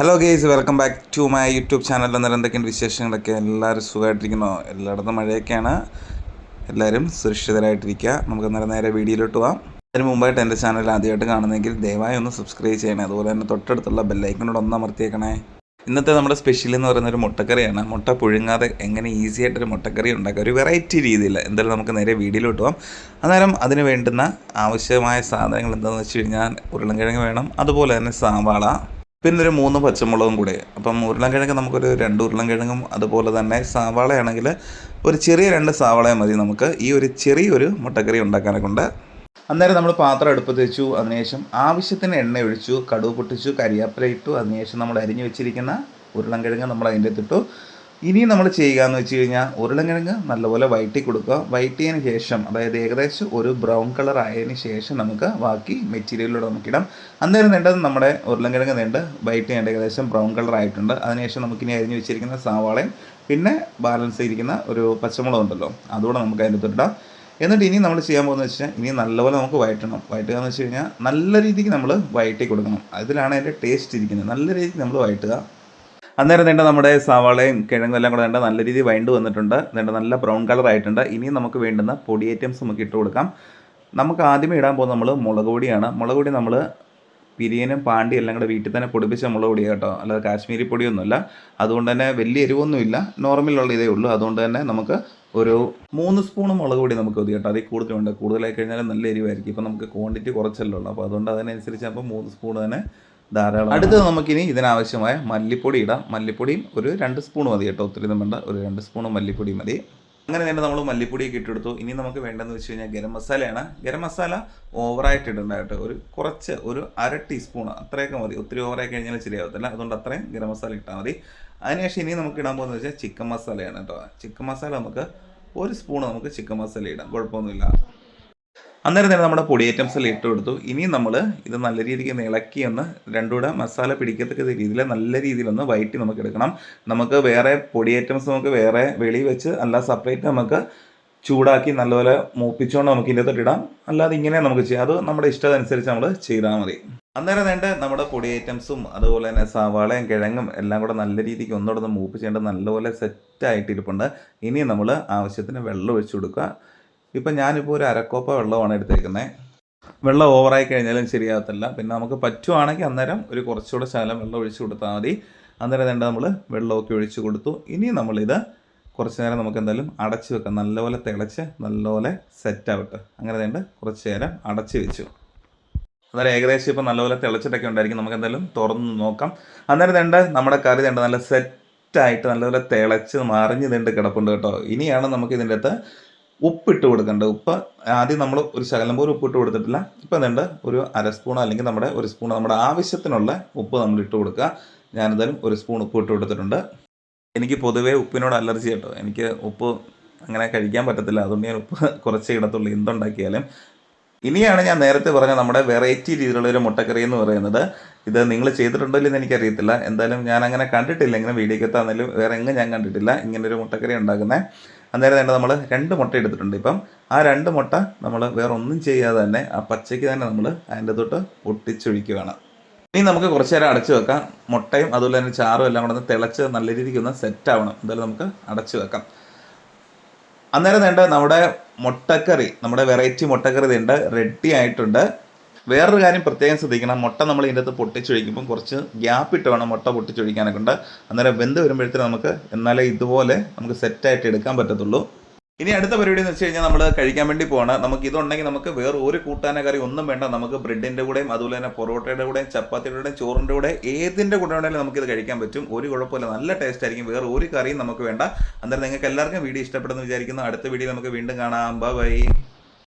Hello guys, welcome back to my YouTube channel. അന്നേരം എന്തൊക്കെയുണ്ട് വിശേഷങ്ങളൊക്കെ? എല്ലാവരും സുഖമായിട്ടിരിക്കുന്നോ? എല്ലായിടത്തും മഴയൊക്കെയാണ്. എല്ലാവരും സുരക്ഷിതരായിട്ടിരിക്കുക. നമുക്ക് നേരെ വീഡിയോയിലോട്ട് പോവാം. അതിന് മുമ്പായിട്ട് എൻ്റെ ചാനൽ ആദ്യമായിട്ട് കാണുന്നെങ്കിൽ ദയവായി ഒന്ന് സബ്സ്ക്രൈബ് ചെയ്യണേ. അതുപോലെ തന്നെ തൊട്ടടുത്തുള്ള ബെല്ലൈക്കനോട് ഒന്ന് അമർത്തിയേക്കണേ. ഇന്നത്തെ നമ്മുടെ സ്പെഷ്യൽ എന്ന് പറയുന്ന ഒരു മുട്ടക്കറിയാണ്. മുട്ട പുഴുങ്ങാതെ എങ്ങനെ ഈസി ആയിട്ടൊരു മുട്ടക്കറി ഉണ്ടാക്കുക, ഒരു വെറൈറ്റി രീതിയിൽ. എന്തായാലും നമുക്ക് നേരെ വീഡിയോയിലോട്ട് പോകാം. അന്നേരം അതിന് വേണ്ടുന്ന ആവശ്യമായ സാധനങ്ങൾ എന്താണെന്ന് വെച്ച് കഴിഞ്ഞാൽ ഉരുളൻകിഴങ്ങ് വേണം, അതുപോലെ തന്നെ സവാള, പിന്നെ ഒരു 3 പച്ചമുളകും കൂടെ. അപ്പം ഉരുളൻകിഴങ്ങ് നമുക്കൊരു 2 ഉരുളൻകിഴങ്ങും, അതുപോലെ തന്നെ സവാളയാണെങ്കിൽ ഒരു ചെറിയ 2 സവാളയും മതി നമുക്ക് ഈ ഒരു ചെറിയൊരു മുട്ടക്കറി ഉണ്ടാക്കാനൊക്കെ ഉണ്ട്. അന്നേരം നമ്മൾ പാത്രം അടുപ്പത്ത് വെച്ചു. അതിനുശേഷം ആവശ്യത്തിന് എണ്ണ ഒഴിച്ചു, കടുക് പൊട്ടിച്ചു, കരിയാപ്പില ഇട്ടു. അതിനുശേഷം നമ്മൾ അരിഞ്ഞു വെച്ചിരിക്കുന്ന ഉരുളൻകിഴങ്ങ് നമ്മൾ അതിൻ്റെ അകത്തിട്ടു. ഇനി നമ്മൾ ചെയ്യുക എന്ന് വെച്ച് കഴിഞ്ഞാൽ ഉരുളൻകിഴങ്ങ് നല്ലപോലെ വഴറ്റി കൊടുക്കുക. വഴറ്റിയതിന് ശേഷം, അതായത് ഏകദേശം ഒരു ബ്രൗൺ കളർ ആയതിന് ശേഷം നമുക്ക് ബാക്കി മെറ്റീരിയലിലൂടെ നമുക്കിടാം. അന്നേരം വേണ്ടത് നമ്മുടെ ഉരുളൻകിഴങ്ങ് വഴറ്റി ഏകദേശം ബ്രൗൺ കളർ ആയിട്ടുണ്ട്. അതിനുശേഷം നമുക്കിനി അരിഞ്ഞ് വെച്ചിരിക്കുന്ന സവാളയും പിന്നെ ബാലൻസ് ചെയ്തിരിക്കുന്ന ഒരു പച്ചമുളക് ഉണ്ടല്ലോ, അതുകൂടെ നമുക്ക് അതിൻ്റെ അകത്തിടാം. എന്നിട്ട് ഇനി നമ്മൾ ചെയ്യാൻ പോകുന്നത് വെച്ചാൽ ഇനി നല്ലപോലെ നമുക്ക് വഴറ്റണം. വഴറ്റുക എന്ന് വെച്ച് കഴിഞ്ഞാൽ നല്ല രീതിക്ക് നമ്മൾ വഴറ്റി കൊടുക്കണം. അതിലാണ് അതിൻ്റെ ടേസ്റ്റ് ഇരിക്കുന്നത്. നല്ല രീതിക്ക് നമ്മൾ വഴറ്റുക. അന്നേരം നമ്മുടെ സവാളയും കിഴങ്ങും എല്ലാം കൂടെ നല്ല രീതിയിൽ വഴണ്ട് വന്നിട്ടുണ്ട്. നല്ല ബ്രൗൺ കളർ ആയിട്ടുണ്ട്. ഇനിയും നമുക്ക് വേണ്ടുന്ന പൊടി ഐറ്റംസ് നമുക്ക് ഇട്ട് കൊടുക്കാം. നമുക്ക് ആദ്യമേ ഇടാൻ പോകുന്നത് നമ്മൾ മുളക് പൊടിയാണ്. മുളക് പൊടി നമ്മൾ പിരിയനും പാണ്ടി എല്ലാം കൂടെ വീട്ടിൽ തന്നെ പൊടിപ്പിച്ച മുളക് പൊടിയാണ് കേട്ടോ, അല്ലാതെ കാശ്മീരി പൊടിയൊന്നുമല്ല. അതുകൊണ്ട് തന്നെ വലിയ എരിവൊന്നുമില്ല, നോർമലുള്ള ഇതേ ഉള്ളൂ. അതുകൊണ്ട് തന്നെ നമുക്ക് ഒരു 3 സ്പൂൺ മുളക് പൊടി നമുക്ക് മതി കേട്ടോ. അതിൽ കൂടുതലുണ്ട്. കൂടുതലായി കഴിഞ്ഞാൽ നല്ല എരിവായിരിക്കും. ഇപ്പം നമുക്ക് ക്വാണ്ടിറ്റി കുറച്ചല്ലോ ഉള്ളൂ. അപ്പോൾ അതുകൊണ്ട് അതിനനുസരിച്ച് അപ്പോൾ 3 സ്പൂൺ തന്നെ ധാരാളം. അടുത്തത് നമുക്കിനി ഇതിനാവശ്യമായ മല്ലിപ്പൊടി ഇടാം. മല്ലിപ്പൊടിയും ഒരു 2 സ്പൂൺ മതി കേട്ടോ, ഒത്തിരി വേണ്ട. ഒരു 2 സ്പൂൺ മല്ലിപ്പൊടി മതി. അങ്ങനെ തന്നെ നമ്മൾ മല്ലിപ്പൊടിയൊക്കെ ഇട്ടെടുത്തു. ഇനി നമുക്ക് വേണ്ടതെന്ന് വെച്ച് കഴിഞ്ഞാൽ ഗരം മസാലയാണ്. ഗരം മസാല ഓവറായിട്ട് ഇടണ്ട കേട്ടോ, കുറച്ച് ഒരു 1/2 ടീസ്പൂൺ അത്രയൊക്കെ മതി. ഒത്തിരി ഓവറായി കഴിഞ്ഞാൽ ശരിയാവത്തില്ല. അതുകൊണ്ട് അത്രയും ഗരം മസാല ഇട്ടാൽ മതി. അതിനുശേഷം ഇനി നമുക്ക് ഇടാൻ പോകുന്നത് വെച്ചാൽ ചിക്കൻ മസാലയാണ് കേട്ടോ. ചിക്കൻ മസാല നമുക്ക് 1 സ്പൂൺ നമുക്ക് ചിക്കൻ മസാല ഇടാം, കുഴപ്പമൊന്നുമില്ല. അന്നേരം തന്നെ നമ്മുടെ പൊടി ഐറ്റംസ് എല്ലാം ഇട്ട് കൊടുത്തു. ഇനി നമ്മൾ ഇത് നല്ല രീതിക്ക് ഇളക്കി ഒന്ന് രണ്ടും കൂടെ മസാല പിടിക്കത്തക്ക രീതിയിൽ നല്ല രീതിയിലൊന്ന് വഴറ്റി നമുക്ക് എടുക്കണം. നമുക്ക് വേറെ പൊടി ഐറ്റംസ് നമുക്ക് വേറെ വെളി വെച്ച് അല്ല സെപ്പറേറ്റ് നമുക്ക് ചൂടാക്കി നല്ലപോലെ മൂപ്പിച്ചുകൊണ്ട് നമുക്ക് ഇതിൻ്റെ തൊട്ടിടാം. അല്ലാതെ ഇങ്ങനെ നമുക്ക് ചെയ്യാം. അത് നമ്മുടെ ഇഷ്ടമനുസരിച്ച് നമ്മൾ ചെയ്താൽ മതി. അന്നേരം നമ്മുടെ പൊടി ഐറ്റംസും അതുപോലെ തന്നെ സവാളയും കിഴങ്ങും എല്ലാം കൂടെ നല്ല രീതിക്ക് ഒന്നുകൂടെ ഒന്ന് മൂപ്പിച്ചേണ്ട നല്ലപോലെ സെറ്റായിട്ടിരിപ്പുണ്ട്. ഇനി നമ്മൾ ആവശ്യത്തിന് വെള്ളം ഒഴിച്ചു കൊടുക്കുക. ഇപ്പം ഞാനിപ്പോൾ ഒരു 1/2 കോപ്പ വെള്ളമാണ് എടുത്തേക്കുന്നത്. വെള്ളം ഓവറായി കഴിഞ്ഞാലും ശരിയാകത്തില്ല. പിന്നെ നമുക്ക് പറ്റുവാണെങ്കിൽ അന്നേരം ഒരു കുറച്ചുകൂടെ ശകലം വെള്ളം ഒഴിച്ച് കൊടുത്താൽ മതി. അന്നേരം നമ്മൾ വെള്ളമൊക്കെ ഒഴിച്ച് കൊടുത്തു. ഇനി നമ്മളിത് കുറച്ച് നേരം നമുക്ക് എന്തായാലും അടച്ച് വെക്കാം. നല്ലപോലെ തിളച്ച് നല്ലപോലെ സെറ്റാവട്ടെ. അങ്ങനെ കുറച്ച് നേരം അടച്ച് വെച്ചു. അന്നേരം ഏകദേശം ഇപ്പം നല്ലപോലെ തിളച്ചിട്ടൊക്കെ ഉണ്ടായിരിക്കും. നമുക്ക് എന്തായാലും തുറന്ന് നോക്കാം. അന്നേരം നമ്മുടെ കറി നല്ല സെറ്റായിട്ട് നല്ലപോലെ തിളച്ച് മറിഞ്ഞ് കിടപ്പുണ്ട് കേട്ടോ. ഇനിയാണ് നമുക്ക് ഇതിൻ്റെ അകത്ത് ഉപ്പിട്ട് കൊടുക്കേണ്ടത്. ഉപ്പ് ആദ്യം നമ്മൾ ഒരു ശകലം പോലും ഉപ്പിട്ട് കൊടുത്തിട്ടില്ല. ഇപ്പം ഒരു 1/2 സ്പൂൺ അല്ലെങ്കിൽ നമ്മുടെ 1 സ്പൂൺ നമ്മുടെ ആവശ്യത്തിനുള്ള ഉപ്പ് നമ്മൾ ഇട്ട് കൊടുക്കുക. ഞാനെന്തായാലും 1 സ്പൂൺ ഉപ്പ് ഇട്ട് കൊടുത്തിട്ടുണ്ട്. എനിക്ക് പൊതുവേ ഉപ്പിനോട് അലർജി കേട്ടോ. എനിക്ക് ഉപ്പ് അങ്ങനെ കഴിക്കാൻ പറ്റത്തില്ല. അതുകൊണ്ട് ഞാൻ ഉപ്പ് കുറച്ചേ ഇടത്തുള്ളൂ എന്തുണ്ടാക്കിയാലും. ഇനിയാണ് ഞാൻ നേരത്തെ പറഞ്ഞ നമ്മുടെ വെറൈറ്റി രീതിയിലുള്ളൊരു മുട്ടക്കറി എന്ന് പറയുന്നത്. ഇത് നിങ്ങൾ ചെയ്തിട്ടുണ്ടോ ഇല്ലെന്ന് എനിക്കറിയത്തില്ല. എന്തായാലും ഞാൻ അങ്ങനെ കണ്ടിട്ടില്ല. ഇങ്ങനെ വീഡിയോക്കകത്താണെങ്കിലും വേറെ എങ്ങും ഞാൻ കണ്ടിട്ടില്ല ഇങ്ങനൊരു മുട്ടക്കറി ഉണ്ടാക്കുന്നത്. അന്നേരം നമ്മൾ 2 മുട്ട എടുത്തിട്ടുണ്ട്. ഇപ്പം ആ 2 മുട്ട നമ്മൾ വേറെ ഒന്നും ചെയ്യാതെ തന്നെ ആ പച്ചയ്ക്ക് തന്നെ നമ്മൾ അതിൻ്റെ തൊട്ട് പൊട്ടിച്ചൊഴിക്കുകയാണ്. ഇനി നമുക്ക് കുറച്ച് നേരം അടച്ചു വെക്കാം. മുട്ടയും അതുപോലെ തന്നെ ചാറും എല്ലാം കൂടെ ഒന്ന് തിളച്ച് നല്ല രീതിക്ക് ഒന്ന് സെറ്റാവണം. എന്തായാലും നമുക്ക് അടച്ചു വെക്കാം. അന്നേരം നമ്മുടെ മുട്ടക്കറി, നമ്മുടെ വെറൈറ്റി മുട്ടക്കറി റെഡി ആയിട്ടുണ്ട്. വേറൊരു കാര്യം പ്രത്യേകം ശ്രദ്ധിക്കണം. മുട്ട നമ്മൾ ഇതിൻ്റെ അകത്ത് പൊട്ടിച്ചൊഴിക്കുമ്പം കുറച്ച് ഗ്യാപ്പ് ഇട്ട് വേണം മുട്ട പൊട്ടിച്ചൊഴിക്കാനൊക്കെ ഉണ്ട്. അന്നേരം വെന്ത് വരുമ്പോഴത്തേനും നമുക്ക് എന്നാലേ ഇതുപോലെ നമുക്ക് സെറ്റായിട്ട് എടുക്കാൻ പറ്റത്തുള്ളൂ. ഇനി അടുത്ത പരിപാടി എന്ന് വെച്ച് കഴിഞ്ഞാൽ നമ്മൾ കഴിക്കാൻ വേണ്ടി പോകണം. നമുക്ക് ഇതുണ്ടെങ്കിൽ നമുക്ക് വേറെ ഒരു കൂട്ടാന കറി ഒന്നും വേണ്ട. നമുക്ക് ബ്രെഡിൻ്റെ കൂടെയും അതുപോലെ തന്നെ പൊറോട്ടയുടെ കൂടെയും ചപ്പാത്തിയുടെ കൂടെയും ചോറിൻ്റെ കൂടെ ഏതിൻ്റെ കൂടെ വേണമെങ്കിലും നമുക്കിത് കഴിക്കാൻ പറ്റും. ഒരു കുഴപ്പമില്ല, നല്ല ടേസ്റ്റ് ആയിരിക്കും. വേറെ ഒരു കറിയും നമുക്ക് വേണ്ട. അന്നേരം നിങ്ങൾക്ക് എല്ലാവർക്കും വീഡിയോ ഇഷ്ടപ്പെടുന്നു വിചാരിക്കുന്നു. അടുത്ത വീഡിയോ നമുക്ക് വീണ്ടും കാണാം. ബൈ.